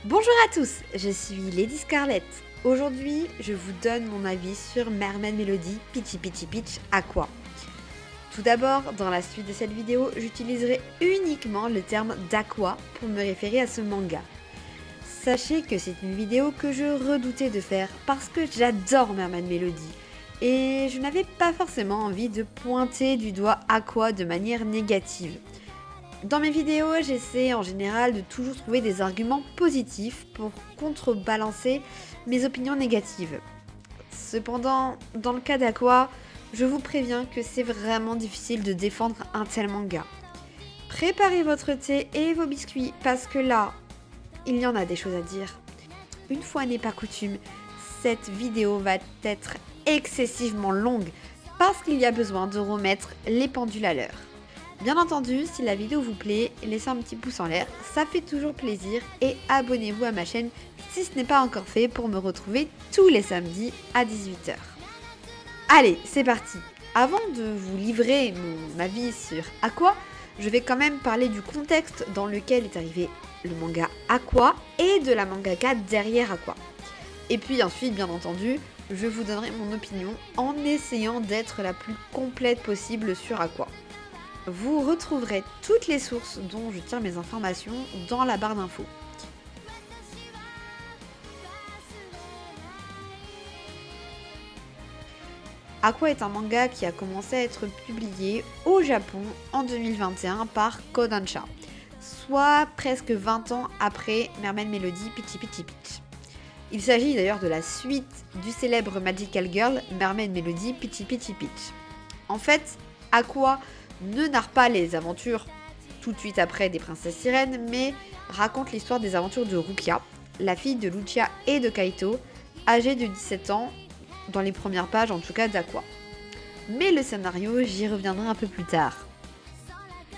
Bonjour à tous, je suis Lady Scarlett. Aujourd'hui, je vous donne mon avis sur Mermaid Melody Peachy Peachy Peach Aqua. Tout d'abord, dans la suite de cette vidéo, j'utiliserai uniquement le terme d'Aqua pour me référer à ce manga. Sachez que c'est une vidéo que je redoutais de faire parce que j'adore Mermaid Melody et je n'avais pas forcément envie de pointer du doigt Aqua de manière négative. Dans mes vidéos, j'essaie en général de toujours trouver des arguments positifs pour contrebalancer mes opinions négatives. Cependant, dans le cas d'Aqua, je vous préviens que c'est vraiment difficile de défendre un tel manga. Préparez votre thé et vos biscuits parce que là, il y en a des choses à dire. Une fois n'est pas coutume, cette vidéo va être excessivement longue parce qu'il y a besoin de remettre les pendules à l'heure. Bien entendu, si la vidéo vous plaît, laissez un petit pouce en l'air, ça fait toujours plaisir et abonnez-vous à ma chaîne si ce n'est pas encore fait pour me retrouver tous les samedis à 18 h. Allez, c'est parti. Avant de vous livrer mon avis sur Aqua, je vais quand même parler du contexte dans lequel est arrivé le manga Aqua et de la mangaka derrière Aqua. Et puis ensuite, bien entendu, je vous donnerai mon opinion en essayant d'être la plus complète possible sur Aqua. Vous retrouverez toutes les sources dont je tire mes informations dans la barre d'infos. Aqua est un manga qui a commencé à être publié au Japon en 2021 par Kodansha, soit presque 20 ans après Mermaid Melody Peachy Peachy Peach. Il s'agit d'ailleurs de la suite du célèbre Magical Girl Mermaid Melody Peachy Peachy Peach. En fait, Aqua ne narre pas les aventures tout de suite après des princesses sirènes, mais raconte l'histoire des aventures de Rukia, la fille de Lucia et de Kaito, âgée de 17 ans, dans les premières pages en tout cas d'Aqua. Mais le scénario, j'y reviendrai un peu plus tard.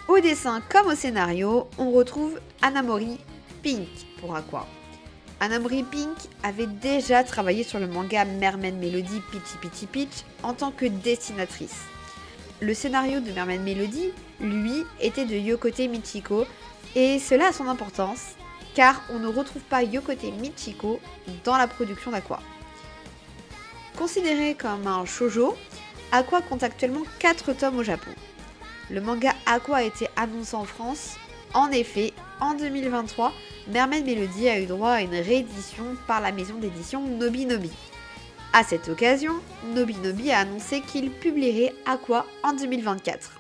Au dessin comme au scénario, on retrouve Hanamori Pink pour Aqua. Hanamori Pink avait déjà travaillé sur le manga Mermaid Melody Peachy Peachy Peach en tant que dessinatrice. Le scénario de Mermaid Melody, lui, était de Yokote Michiko, et cela a son importance, car on ne retrouve pas Yokote Michiko dans la production d'Aqua. Considéré comme un shoujo, Aqua compte actuellement 4 tomes au Japon. Le manga Aqua a été annoncé en France. En effet, en 2023, Mermaid Melody a eu droit à une réédition par la maison d'édition Nobinobi. À cette occasion, Nobinobi a annoncé qu'il publierait Aqua en 2024.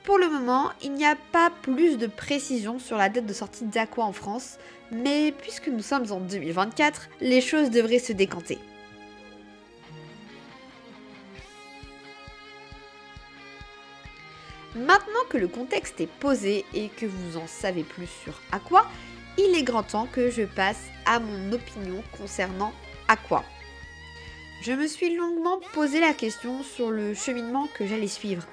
Pour le moment, il n'y a pas plus de précision sur la date de sortie d'Aqua en France, mais puisque nous sommes en 2024, les choses devraient se décanter. Maintenant que le contexte est posé et que vous en savez plus sur Aqua, il est grand temps que je passe à mon opinion concernant Aqua. Je me suis longuement posé la question sur le cheminement que j'allais suivre.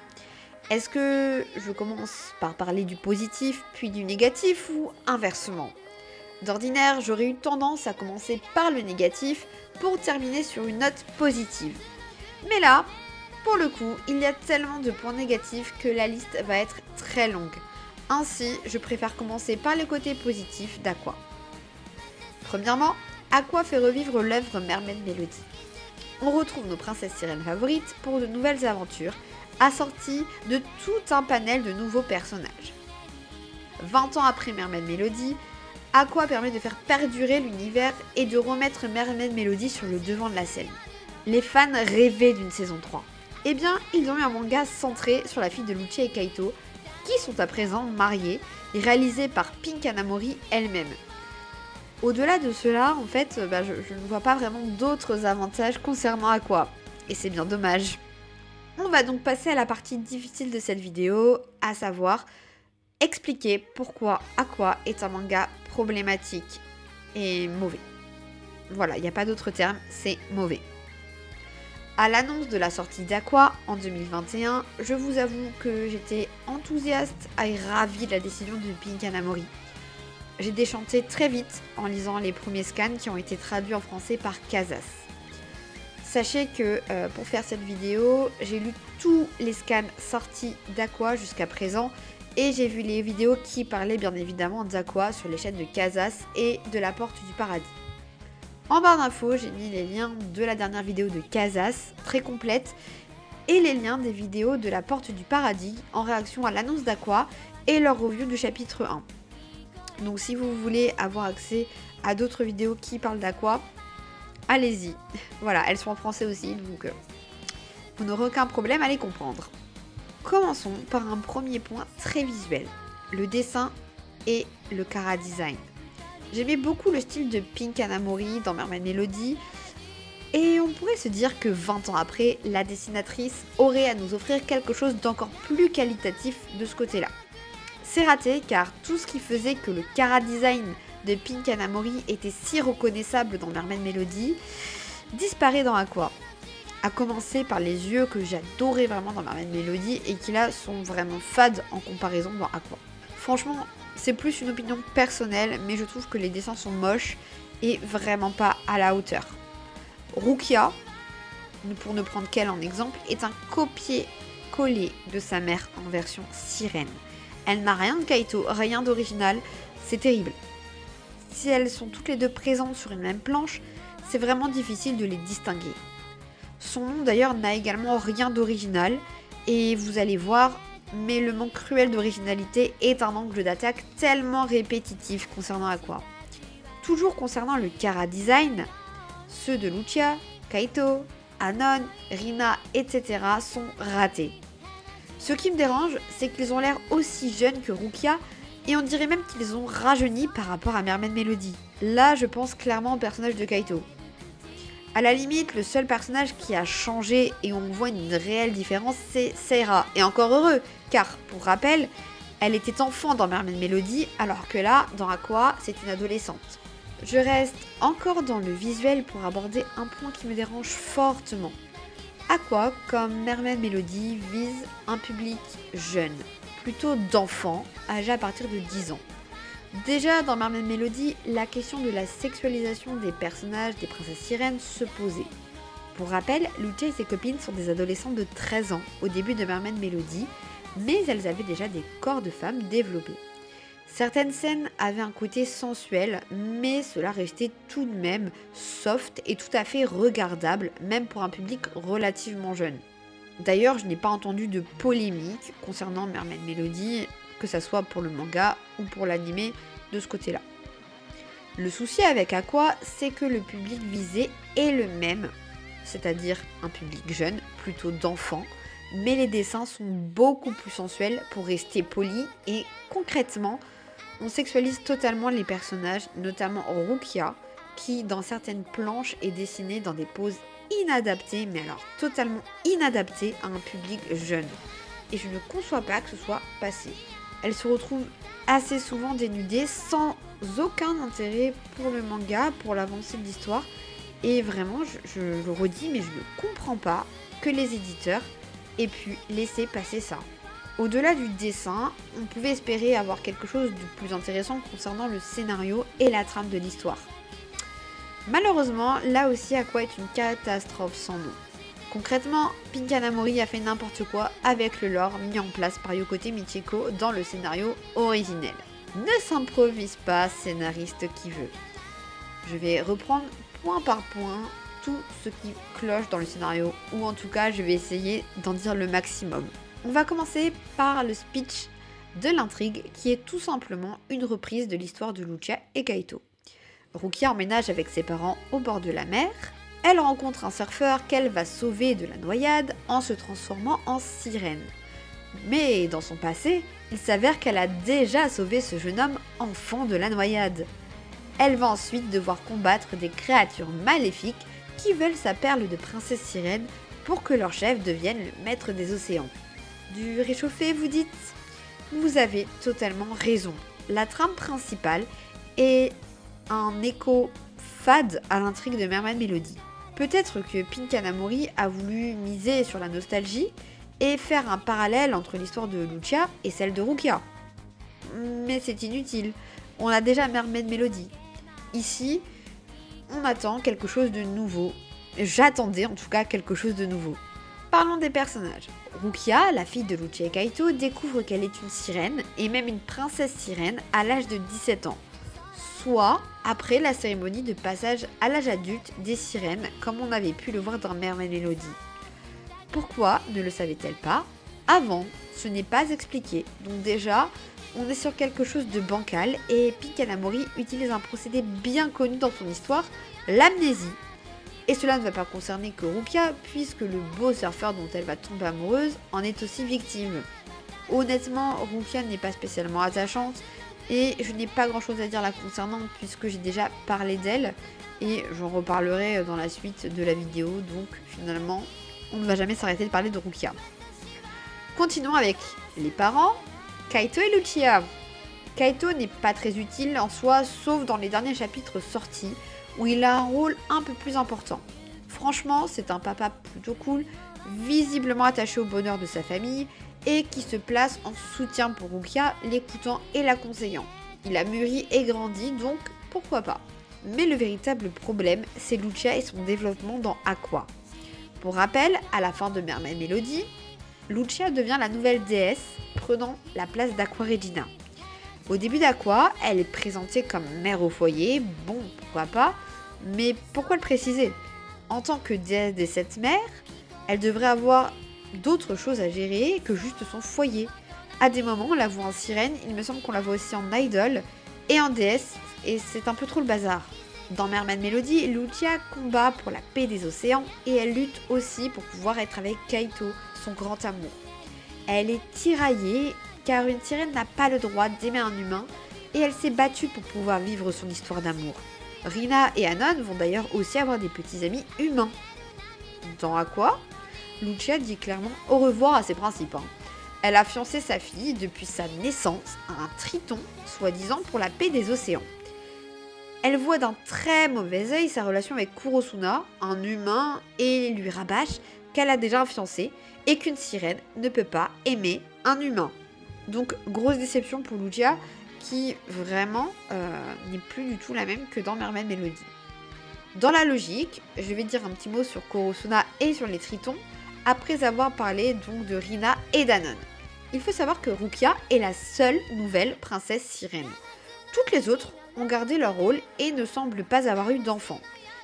Est-ce que je commence par parler du positif puis du négatif ou inversement? D'ordinaire, j'aurais eu tendance à commencer par le négatif pour terminer sur une note positive. Mais là, pour le coup, il y a tellement de points négatifs que la liste va être très longue. Ainsi, je préfère commencer par le côté positif d'Aqua. Premièrement, Aqua fait revivre l'œuvre Mermaid Melody. On retrouve nos princesses sirènes favorites pour de nouvelles aventures, assorties de tout un panel de nouveaux personnages. 20 ans après Mermaid Melody, Aqua permet de faire perdurer l'univers et de remettre Mermaid Melody sur le devant de la scène. Les fans rêvaient d'une saison 3. Eh bien, ils ont eu un manga centré sur la fille de Lucia et Kaito, qui sont à présent mariés et réalisé par Pink Hanamori elle-même. Au-delà de cela, en fait, je ne vois pas vraiment d'autres avantages concernant Aqua, et c'est bien dommage. On va donc passer à la partie difficile de cette vidéo, à savoir expliquer pourquoi Aqua est un manga problématique et mauvais. Voilà, il n'y a pas d'autre terme, c'est mauvais. À l'annonce de la sortie d'Aqua en 2021, je vous avoue que j'étais enthousiaste et ravie de la décision de Pink Hanamori. J'ai déchanté très vite en lisant les premiers scans qui ont été traduits en français par Casas. Sachez que pour faire cette vidéo, j'ai lu tous les scans sortis d'Aqua jusqu'à présent Et j'ai vu les vidéos qui parlaient bien évidemment d'Aqua sur les chaînes de Casas et de la Porte du Paradis. En barre d'infos, j'ai mis les liens de la dernière vidéo de Casas, très complète, et les liens des vidéos de la Porte du Paradis en réaction à l'annonce d'Aqua et leur review du chapitre 1. Donc si vous voulez avoir accès à d'autres vidéos qui parlent d'Aqua, allez-y. Voilà, elles sont en français aussi, donc vous n'aurez aucun problème à les comprendre. Commençons par un premier point très visuel, le dessin et le chara design. J'aimais beaucoup le style de Pink Kanamori dans Mermaid Melody, et on pourrait se dire que 20 ans après, la dessinatrice aurait à nous offrir quelque chose d'encore plus qualitatif de ce côté-là. C'est raté car tout ce qui faisait que le chara design de Pink Kanamori était si reconnaissable dans Mermaid Melody disparaît dans Aqua. À commencer par les yeux que j'adorais vraiment dans Mermaid Melody et qui là sont vraiment fades en comparaison dans Aqua. Franchement, c'est plus une opinion personnelle, mais je trouve que les dessins sont moches et vraiment pas à la hauteur. Rukia, pour ne prendre qu'elle en exemple, est un copier-coller de sa mère en version sirène. Elle n'a rien de Kaito, rien d'original, c'est terrible. Si elles sont toutes les deux présentes sur une même planche, c'est vraiment difficile de les distinguer. Son nom d'ailleurs n'a également rien d'original, et vous allez voir, mais le manque cruel d'originalité est un angle d'attaque tellement répétitif concernant Aqua. Toujours concernant le chara design, ceux de Lucia, Kaito, Anon, Rina, etc. sont ratés. Ce qui me dérange, c'est qu'ils ont l'air aussi jeunes que Rukia, et on dirait même qu'ils ont rajeuni par rapport à Mermaid Melody. Là, je pense clairement au personnage de Kaito. À la limite, le seul personnage qui a changé et on voit une réelle différence, c'est Seira. Et encore heureux, car, pour rappel, elle était enfant dans Mermaid Melody, alors que là, dans Aqua, c'est une adolescente. Je reste encore dans le visuel pour aborder un point qui me dérange fortement. Aqua, comme Mermaid Melody, vise un public jeune, plutôt d'enfants, âgés à partir de 10 ans. Déjà dans Mermaid Melody, la question de la sexualisation des personnages des princesses sirènes se posait. Pour rappel, Lucia et ses copines sont des adolescentes de 13 ans au début de Mermaid Melody, mais elles avaient déjà des corps de femmes développés. Certaines scènes avaient un côté sensuel, mais cela restait tout de même soft et tout à fait regardable, même pour un public relativement jeune. D'ailleurs, je n'ai pas entendu de polémique concernant Mermaid Melody, que ça soit pour le manga ou pour l'anime de ce côté-là. Le souci avec Aqua, c'est que le public visé est le même, c'est-à-dire un public jeune, plutôt d'enfants, mais les dessins sont beaucoup plus sensuels pour rester polis et concrètement, on sexualise totalement les personnages, notamment Rukia, qui dans certaines planches est dessinée dans des poses inadaptées, mais alors totalement inadaptées à un public jeune. Et je ne conçois pas que ce soit passé. Elle se retrouve assez souvent dénudée sans aucun intérêt pour le manga, pour l'avancée de l'histoire. Et vraiment, je le redis, mais je ne comprends pas que les éditeurs aient pu laisser passer ça. Au-delà du dessin, on pouvait espérer avoir quelque chose de plus intéressant concernant le scénario et la trame de l'histoire. Malheureusement, là aussi Aqua est une catastrophe sans nom. Concrètement, Pink Kanamori a fait n'importe quoi avec le lore mis en place par Yokote Michiko dans le scénario originel. Ne s'improvise pas scénariste qui veut. Je vais reprendre point par point tout ce qui cloche dans le scénario, ou en tout cas je vais essayer d'en dire le maximum. On va commencer par le speech de l'intrigue qui est tout simplement une reprise de l'histoire de Lucia et Kaito. Rukia emménage avec ses parents au bord de la mer. Elle rencontre un surfeur qu'elle va sauver de la noyade en se transformant en sirène. Mais dans son passé, il s'avère qu'elle a déjà sauvé ce jeune homme enfant de la noyade. Elle va ensuite devoir combattre des créatures maléfiques qui veulent sa perle de princesse sirène pour que leur chef devienne le maître des océans. Du réchauffé, vous dites? Vous avez totalement raison. La trame principale est un écho fade à l'intrigue de Mermaid Melody. Peut-être que Pink Kanamori a voulu miser sur la nostalgie et faire un parallèle entre l'histoire de Lucia et celle de Rukia. Mais c'est inutile, on a déjà Mermaid Melody. Ici, on attend quelque chose de nouveau. J'attendais en tout cas quelque chose de nouveau. Parlons des personnages. Rukia, la fille de Lucia et Kaito, découvre qu'elle est une sirène, et même une princesse sirène, à l'âge de 17 ans. Soit après la cérémonie de passage à l'âge adulte des sirènes, comme on avait pu le voir dans Mermaid Melody. Pourquoi ne le savait-elle pas avant? Ce n'est pas expliqué. Donc déjà, on est sur quelque chose de bancal, et Pink Kanamori utilise un procédé bien connu dans son histoire, l'amnésie. Et cela ne va pas concerner que Rukia, puisque le beau surfeur dont elle va tomber amoureuse en est aussi victime. Honnêtement, Rukia n'est pas spécialement attachante, et je n'ai pas grand chose à dire la concernant, puisque j'ai déjà parlé d'elle, et j'en reparlerai dans la suite de la vidéo, donc finalement, on ne va jamais s'arrêter de parler de Rukia. Continuons avec les parents, Kaito et Lucia. Kaito n'est pas très utile en soi, sauf dans les derniers chapitres sortis, où il a un rôle un peu plus important. Franchement, c'est un papa plutôt cool, visiblement attaché au bonheur de sa famille, et qui se place en soutien pour Rukia, l'écoutant et la conseillant. Il a mûri et grandi, donc pourquoi pas. Mais le véritable problème, c'est Lucia et son développement dans Aqua. Pour rappel, à la fin de Mermaid Melody, Lucia devient la nouvelle déesse, prenant la place d'Aqua Regina. Au début d'Aqua, elle est présentée comme mère au foyer, bon, pourquoi pas, mais pourquoi le préciser? En tant que déesse des 7 mers, elle devrait avoir d'autres choses à gérer que juste son foyer. À des moments, on la voit en sirène, il me semble qu'on la voit aussi en idol et en déesse, et c'est un peu trop le bazar. Dans Mermaid Melody, Lucia combat pour la paix des océans et elle lutte aussi pour pouvoir être avec Kaito, son grand amour. Elle est tiraillée car une sirène n'a pas le droit d'aimer un humain et elle s'est battue pour pouvoir vivre son histoire d'amour. Rina et Anon vont d'ailleurs aussi avoir des petits amis humains. Dans Aqua, Lucia dit clairement au revoir à ses principes. Elle a fiancé sa fille depuis sa naissance à un triton, soi-disant pour la paix des océans. Elle voit d'un très mauvais œil sa relation avec Kurosuna, un humain, et lui rabâche qu'elle a déjà un fiancé et qu'une sirène ne peut pas aimer un humain. Donc grosse déception pour Lucia qui vraiment n'est plus du tout la même que dans Mermaid Melody. Dans la logique, je vais dire un petit mot sur Kurosuna et sur les tritons après avoir parlé donc de Rina et d'Anon. Il faut savoir que Rukia est la seule nouvelle princesse sirène. Toutes les autres ont gardé leur rôle et ne semblent pas avoir eu d'enfants.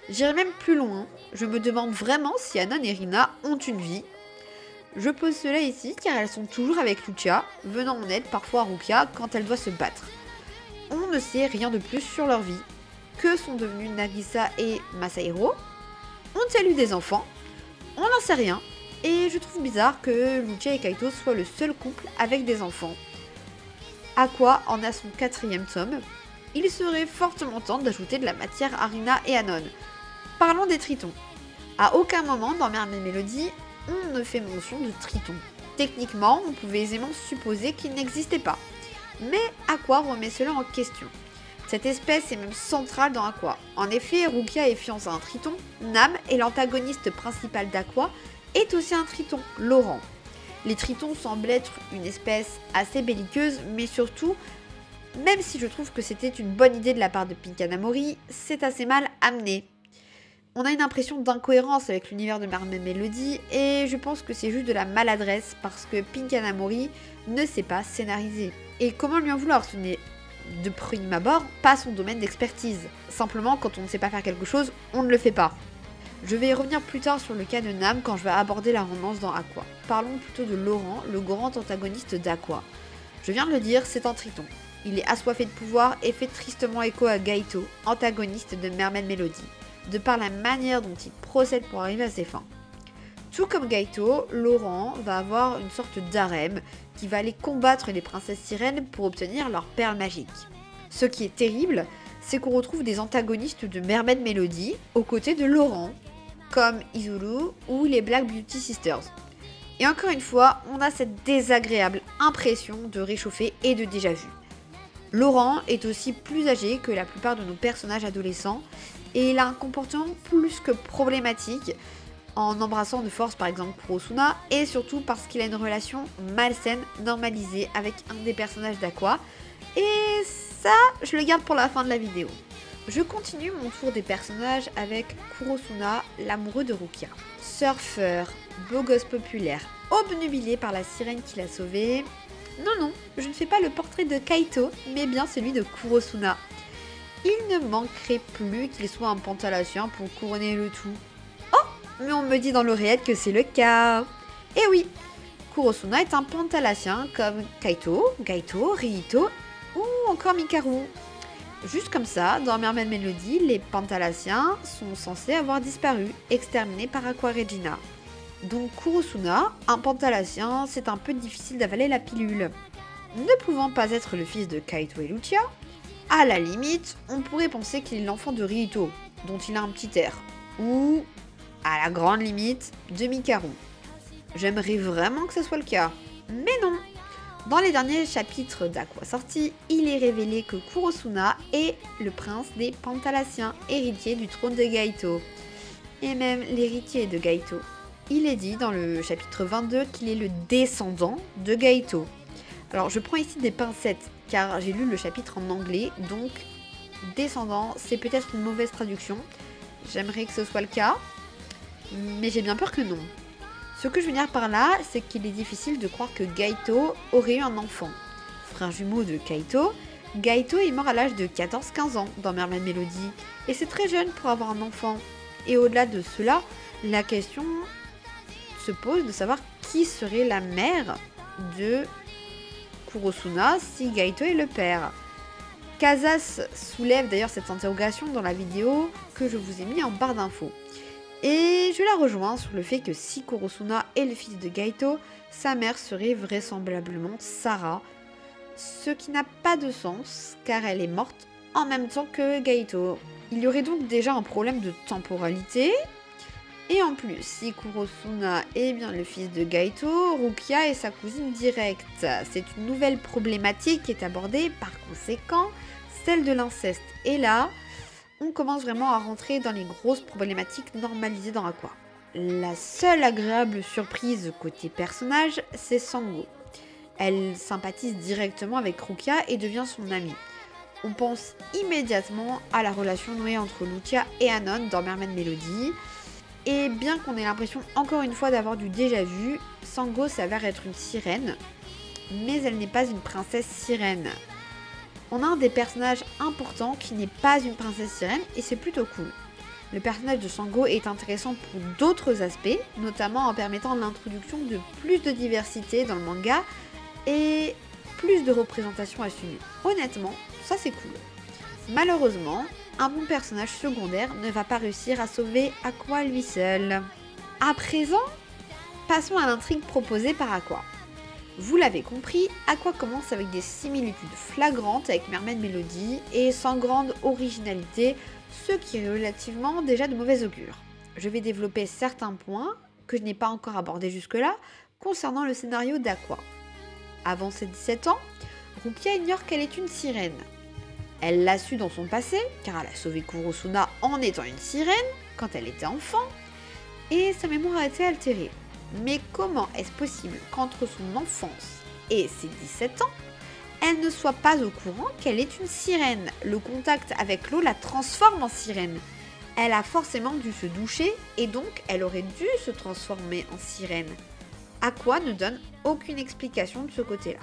J'irai même plus loin, je me demande vraiment si Anon et Rina ont une vie. Je pose cela ici car elles sont toujours avec Lucia, venant en aide parfois à Rukia quand elle doit se battre. On ne sait rien de plus sur leur vie. Que sont devenus Nagisa et Masahiro? Ont-elles eu des enfants? On n'en sait rien. Et je trouve bizarre que Lucia et Kaito soient le seul couple avec des enfants. Aqua en a son 4e tome. Il serait fortement temps d'ajouter de la matière à Rina et Anon. Parlons des tritons. À aucun moment dans Mermaid Melody, on ne fait mention de tritons. Techniquement, on pouvait aisément supposer qu'ils n'existaient pas. Mais Aqua remet cela en question. Cette espèce est même centrale dans Aqua. En effet, Rukia est fiancée à un triton, Nam est l'antagoniste principal d'Aqua, est aussi un triton, Laurent. Les tritons semblent être une espèce assez belliqueuse, mais surtout, même si je trouve que c'était une bonne idée de la part de Pink Kanamori, c'est assez mal amené. On a une impression d'incohérence avec l'univers de Mermaid Melody, et je pense que c'est juste de la maladresse parce que Pink Kanamori ne sait pas scénariser. Et comment lui en vouloir? Ce n'est de prime abord pas son domaine d'expertise. Simplement, quand on ne sait pas faire quelque chose, on ne le fait pas. Je vais y revenir plus tard sur le cas de Nam quand je vais aborder la romance dans Aqua. Parlons plutôt de Laurent, le grand antagoniste d'Aqua. Je viens de le dire, c'est un triton. Il est assoiffé de pouvoir et fait tristement écho à Gaito, antagoniste de Mermaid Melody, de par la manière dont il procède pour arriver à ses fins. Tout comme Gaito, Laurent va avoir une sorte d'harem qui va aller combattre les princesses sirènes pour obtenir leur perle magique. Ce qui est terrible, c'est qu'on retrouve des antagonistes de Mermaid Melody aux côtés de Laurent, comme Izuru ou les Black Beauty Sisters. Et encore une fois, on a cette désagréable impression de réchauffer et de déjà-vu. Laurent est aussi plus âgé que la plupart de nos personnages adolescents et il a un comportement plus que problématique en embrassant de force par exemple Kurosuna et surtout parce qu'il a une relation malsaine normalisée avec un des personnages d'Aqua et ça je le garde pour la fin de la vidéo. Je continue mon tour des personnages avec Kurosuna, l'amoureux de Rukia. Surfeur, beau gosse populaire, obnubilé par la sirène qui l'a sauvé. Non, je ne fais pas le portrait de Kaito, mais bien celui de Kurosuna. Il ne manquerait plus qu'il soit un pantalacien pour couronner le tout. Oh, mais on me dit dans l'oreillette que c'est le cas. Eh oui, Kurosuna est un pantalacien comme Kaito, Gaito, Ryito ou encore Mikaru. Juste comme ça, dans Mermaid Melody, les pantalaciens sont censés avoir disparu, exterminés par Aqua Regina. Donc Kurosuna, un pantalacien, c'est un peu difficile d'avaler la pilule. Ne pouvant pas être le fils de Kaito et Lucia, à la limite, on pourrait penser qu'il est l'enfant de Ryuto, dont il a un petit air. Ou, à la grande limite, de Mikaru. J'aimerais vraiment que ce soit le cas, mais non. Dans les derniers chapitres d'Aqua sorti, il est révélé que Kurosuna est le prince des Pantalaciens, héritier du trône de Gaito. Et même l'héritier de Gaito. Il est dit dans le chapitre 22 qu'il est le descendant de Gaito. Alors je prends ici des pincettes car j'ai lu le chapitre en anglais, donc descendant c'est peut-être une mauvaise traduction. J'aimerais que ce soit le cas, mais j'ai bien peur que non. Ce que je veux dire par là, c'est qu'il est difficile de croire que Gaito aurait eu un enfant. Frère jumeau de Kaito, Gaito est mort à l'âge de 14-15 ans dans Mermaid Melody, et c'est très jeune pour avoir un enfant. Et au-delà de cela, la question se pose de savoir qui serait la mère de Kurosuna si Gaito est le père. Kazas soulève d'ailleurs cette interrogation dans la vidéo que je vous ai mis en barre d'infos. Et je la rejoins sur le fait que si Kurosuna est le fils de Gaito, sa mère serait vraisemblablement Sarah, ce qui n'a pas de sens car elle est morte en même temps que Gaito. Il y aurait donc déjà un problème de temporalité, et en plus, si Kurosuna est bien le fils de Gaito, Rukia est sa cousine directe. C'est une nouvelle problématique qui est abordée, par conséquent, celle de l'inceste. Et là, on commence vraiment à rentrer dans les grosses problématiques normalisées dans Aqua. La seule agréable surprise côté personnage, c'est Sango. Elle sympathise directement avec Rukia et devient son amie. On pense immédiatement à la relation nouée entre Lucia et Anon dans Mermaid Melody. Et bien qu'on ait l'impression encore une fois d'avoir du déjà vu, Sango s'avère être une sirène, mais elle n'est pas une princesse sirène. On a un des personnages importants qui n'est pas une princesse sirène et c'est plutôt cool. Le personnage de Sango est intéressant pour d'autres aspects, notamment en permettant l'introduction de plus de diversité dans le manga et plus de représentation assumée. Honnêtement, ça c'est cool. Malheureusement, un bon personnage secondaire ne va pas réussir à sauver Aqua lui seul. À présent, passons à l'intrigue proposée par Aqua. Vous l'avez compris, Aqua commence avec des similitudes flagrantes avec Mermaid Melody et sans grande originalité, ce qui est relativement déjà de mauvais augure. Je vais développer certains points que je n'ai pas encore abordés jusque-là concernant le scénario d'Aqua. Avant ses 17 ans, Rukia ignore qu'elle est une sirène. Elle l'a su dans son passé, car elle a sauvé Kurosuna en étant une sirène quand elle était enfant, et sa mémoire a été altérée. Mais comment est-ce possible qu'entre son enfance et ses 17 ans, elle ne soit pas au courant qu'elle est une sirène? Le contact avec l'eau la transforme en sirène. Elle a forcément dû se doucher et donc elle aurait dû se transformer en sirène. Aqua ne donne aucune explication de ce côté-là.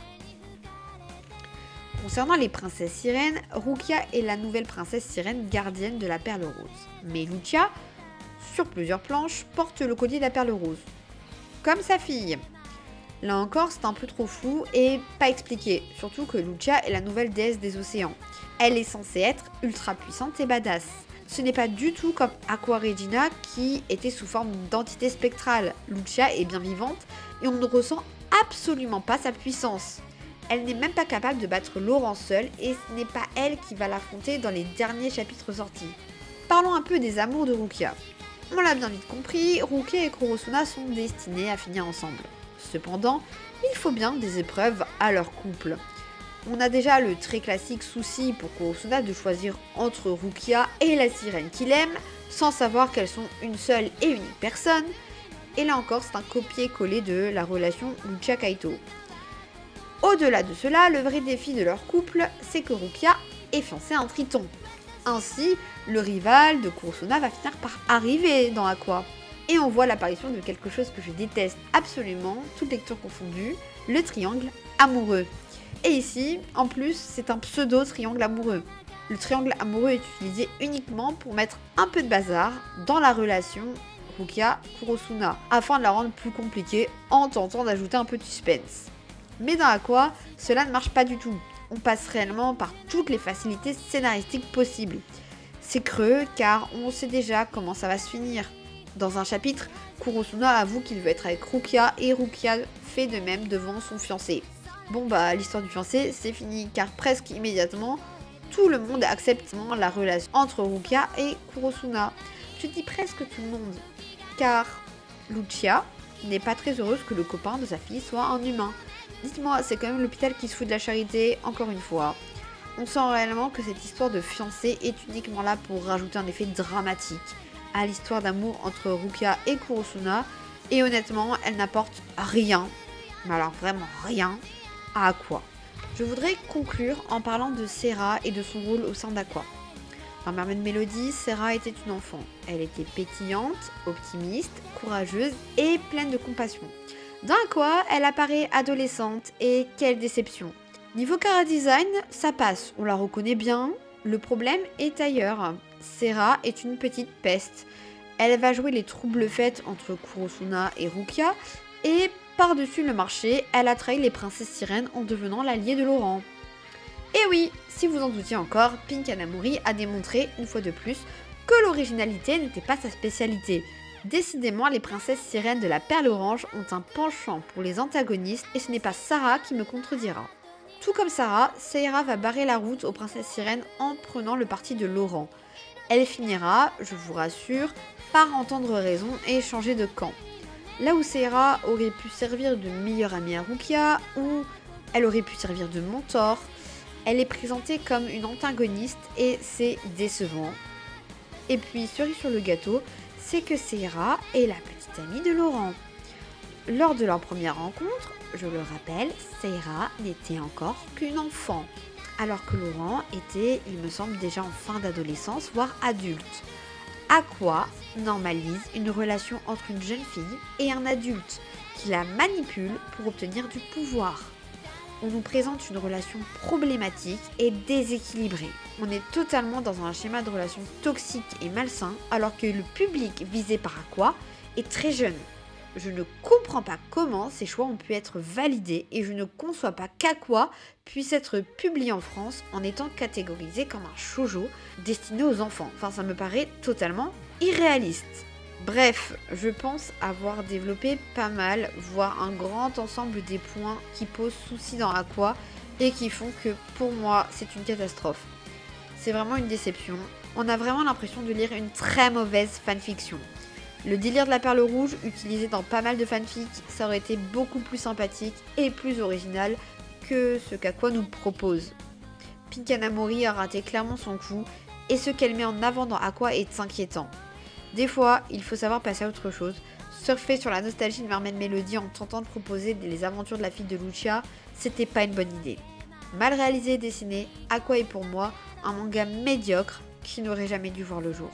Concernant les princesses sirènes, Rukia est la nouvelle princesse sirène gardienne de la perle rose. Mais Lucia, sur plusieurs planches, porte le collier de la perle rose. Comme sa fille. Là encore, c'est un peu trop flou et pas expliqué, surtout que Lucia est la nouvelle déesse des océans. Elle est censée être ultra puissante et badass. Ce n'est pas du tout comme Aqua Regina qui était sous forme d'entité spectrale. Lucia est bien vivante et on ne ressent absolument pas sa puissance. Elle n'est même pas capable de battre Laurent seule et ce n'est pas elle qui va l'affronter dans les derniers chapitres sortis. Parlons un peu des amours de Rukia. On l'a bien vite compris, Rukia et Kurosuna sont destinés à finir ensemble. Cependant, il faut bien des épreuves à leur couple. On a déjà le très classique souci pour Kurosuna de choisir entre Rukia et la sirène qu'il aime, sans savoir qu'elles sont une seule et unique personne. Et là encore, c'est un copier-coller de la relation Lucia-Kaito. Au-delà de cela, le vrai défi de leur couple, c'est que Rukia est fiancée à un triton. Ainsi, le rival de Kurosuna va finir par arriver dans Aqua. Et on voit l'apparition de quelque chose que je déteste absolument, toute lecture confondue, le triangle amoureux. Et ici, en plus, c'est un pseudo-triangle amoureux. Le triangle amoureux est utilisé uniquement pour mettre un peu de bazar dans la relation Rukia-Kurosuna, afin de la rendre plus compliquée en tentant d'ajouter un peu de suspense. Mais dans Aqua, cela ne marche pas du tout. On passe réellement par toutes les facilités scénaristiques possibles. C'est creux car on sait déjà comment ça va se finir. Dans un chapitre, Kurosuna avoue qu'il veut être avec Rukia et Rukia fait de même devant son fiancé. Bon bah l'histoire du fiancé c'est fini car presque immédiatement tout le monde accepte la relation entre Rukia et Kurosuna. Je dis presque tout le monde car Lucia n'est pas très heureuse que le copain de sa fille soit un humain. Dites-moi, c'est quand même l'hôpital qui se fout de la charité, encore une fois. On sent réellement que cette histoire de fiancé est uniquement là pour rajouter un effet dramatique à l'histoire d'amour entre Rukia et Kurosuna, et honnêtement, elle n'apporte rien, mais alors vraiment rien, à Aqua. Je voudrais conclure en parlant de Sera et de son rôle au sein d'Aqua. Dans Mermaid Melody, Sera était une enfant. Elle était pétillante, optimiste, courageuse et pleine de compassion. Dans Aqua, elle apparaît adolescente et quelle déception. Niveau chara design, ça passe, on la reconnaît bien. Le problème est ailleurs. Sera est une petite peste. Elle va jouer les troubles fêtes entre Kurosuna et Rukia et par-dessus le marché, elle a trahi les princesses sirènes en devenant l'alliée de Laurent. Et oui, si vous en doutiez encore, Pink Hanamori a démontré une fois de plus que l'originalité n'était pas sa spécialité. Décidément, les princesses sirènes de la Perle Orange ont un penchant pour les antagonistes et ce n'est pas Sarah qui me contredira. Tout comme Sarah, Seira va barrer la route aux princesses sirènes en prenant le parti de Laurent. Elle finira, je vous rassure, par entendre raison et changer de camp. Là où Seira aurait pu servir de meilleure amie à Rukia, ou elle aurait pu servir de mentor, elle est présentée comme une antagoniste et c'est décevant. Et puis, cerise sur le gâteau, c'est que Seira est la petite amie de Laurent. Lors de leur première rencontre, je le rappelle, Seira n'était encore qu'une enfant, alors que Laurent était, il me semble, déjà en fin d'adolescence, voire adulte. Aqua normalise une relation entre une jeune fille et un adulte qui la manipule pour obtenir du pouvoir. On nous présente une relation problématique et déséquilibrée. On est totalement dans un schéma de relation toxique et malsain alors que le public visé par Aqua est très jeune. Je ne comprends pas comment ces choix ont pu être validés et je ne conçois pas qu'Aqua puisse être publié en France en étant catégorisé comme un shoujo destiné aux enfants. Enfin, ça me paraît totalement irréaliste. Bref, je pense avoir développé pas mal, voire un grand ensemble des points qui posent souci dans Aqua et qui font que pour moi c'est une catastrophe. C'est vraiment une déception. On a vraiment l'impression de lire une très mauvaise fanfiction. Le délire de la perle rouge, utilisé dans pas mal de fanfics, ça aurait été beaucoup plus sympathique et plus original que ce qu'Aqua nous propose. Pink Hanamori a raté clairement son coup et ce qu'elle met en avant dans Aqua est inquiétant. Des fois, il faut savoir passer à autre chose. Surfer sur la nostalgie de Mermaid Melody en tentant de proposer les aventures de la fille de Lucia, c'était pas une bonne idée. Mal réalisé et dessiné, Aqua est pour moi un manga médiocre qui n'aurait jamais dû voir le jour.